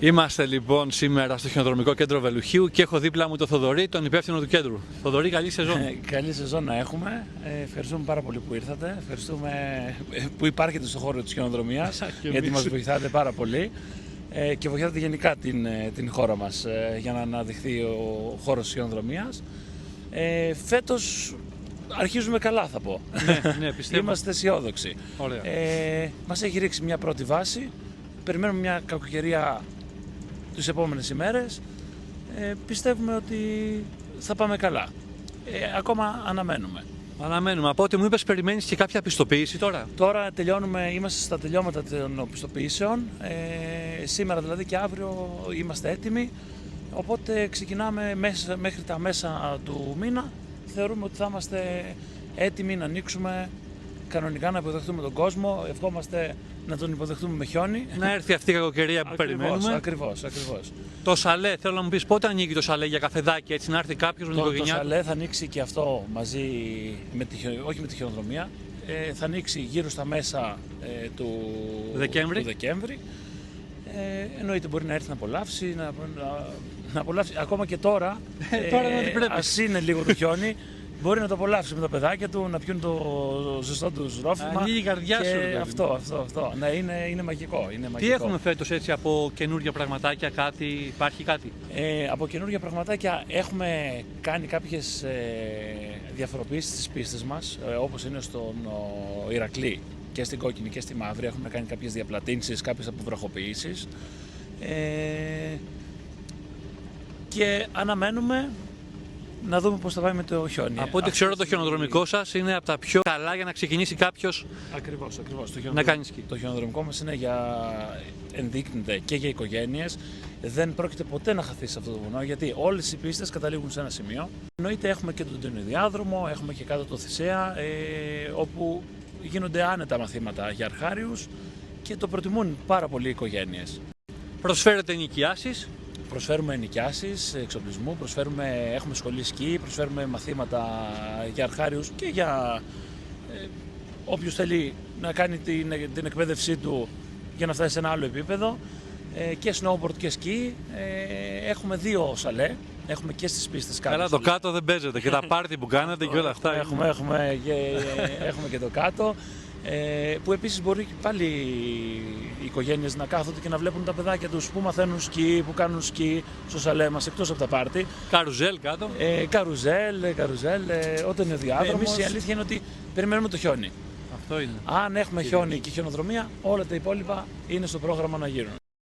Είμαστε λοιπόν σήμερα στο χιονοδρομικό κέντρο Βελουχίου και έχω δίπλα μου τον Θοδωρή, τον υπεύθυνο του κέντρου. Θοδωρή, καλή σεζόν. Καλή σεζόν να έχουμε. Ευχαριστούμε πάρα πολύ που ήρθατε. Ευχαριστούμε που υπάρχετε στον χώρο της χιονοδρομίας, γιατί μας βοηθάτε πάρα πολύ και βοηθάτε γενικά την χώρα μας για να αναδειχθεί ο χώρος της χιονοδρομίας. Φέτος αρχίζουμε καλά, θα πω. Ναι, πιστεύω. Είμαστε αισιόδοξοι. Ωραία. Μας έχει ρίξει μια πρώτη βάση. Περιμένουμε μια κακοκαιρία τις επόμενες ημέρες. Πιστεύουμε ότι θα πάμε καλά. Ακόμα αναμένουμε. Αναμένουμε. Από ό,τι μου είπες, περιμένεις και κάποια πιστοποίηση τώρα. Τώρα τελειώνουμε, είμαστε στα τελειώματα των πιστοποιήσεων. Σήμερα δηλαδή και αύριο είμαστε έτοιμοι. Οπότε ξεκινάμε μέχρι τα μέσα του μήνα. Θεωρούμε ότι θα είμαστε έτοιμοι να ανοίξουμε κανονικά, να υποδεχτούμε τον κόσμο. Ευχόμαστε να τον υποδεχτούμε με χιόνι. Να έρθει αυτή η κακοκαιρία που περιμένουμε. Ακριβώς. Το σαλέ, θέλω να μου πεις πότε ανοίγει το σαλέ για καφεδάκι, έτσι να έρθει κάποιος με την οικογένειά του. Το σαλέ θα ανοίξει και αυτό μαζί, όχι με τη χιονοδρομία. Θα ανοίξει γύρω στα μέσα του Δεκέμβρη. Εννοείται μπορεί να έρθει να απολαύσει, να απολαύσει ακόμα και τώρα. Ας είναι λίγο το χιόνι. Μπορεί να το απολαύσει με τα παιδάκια του, να πιούν το ζεστό του ρόφημα. Ανοίγει η καρδιά σου. Αυτό. Ναι, είναι μαγικό. Τι έχουμε φέτος έτσι από καινούργια πραγματάκια, υπάρχει κάτι? Από καινούργια πραγματάκια έχουμε κάνει κάποιες διαφοροποιήσεις στις πίστες μας, όπως είναι στον Ηρακλή και στην Κόκκινη και στη Μαύρη. Έχουμε κάνει κάποιες διαπλατήνσεις, κάποιες αποβροχοποιήσεις. Και αναμένουμε να δούμε πώς θα πάει με το χιόνι. Από ό,τι ξέρω, το χιονοδρομικό σας είναι από τα πιο καλά για να ξεκινήσει κάποιος. Ακριβώς. Να κάνει σκι. Το χιονοδρομικό μας είναι ενδείκνυται και για οικογένειες. Δεν πρόκειται ποτέ να χαθεί σε αυτό το βουνό, γιατί όλες οι πίστες καταλήγουν σε ένα σημείο. Εννοείται έχουμε και τον τεννοδιάδρομο, έχουμε και κάτω το Θησέα, όπου γίνονται άνετα μαθήματα για αρχάριους και το προτιμούν πάρα πολλοί οι οικογένειες. Προσφέρετε ενοικιάσεις. Προσφέρουμε ενοικιάσεις εξοπλισμού, έχουμε σχολή σκι, προσφέρουμε μαθήματα για αρχάριους και για όποιος θέλει να κάνει την εκπαίδευσή του για να φτάσει σε ένα άλλο επίπεδο, και snowboard και σκι. Έχουμε δύο σαλέ, έχουμε και στις πίστες κάτω. Καλά, το κάτω δεν παίζετε και τα πάρτι που κάνετε και όλα αυτά. Έχουμε και το κάτω. Που επίσης μπορεί πάλι οι οικογένειες να κάθονται και να βλέπουν τα παιδάκια τους που μαθαίνουν σκι, που κάνουν σκι στο σαλέ μας, εκτός από τα πάρτι. Καρουζέλ κάτω. Καρουζέλ, όταν είναι διάδρομος. Εμείς η αλήθεια είναι ότι περιμένουμε το χιόνι. Αυτό είναι. Αν έχουμε χιόνι και χιονοδρομία, όλα τα υπόλοιπα είναι στο πρόγραμμα να γίνουν.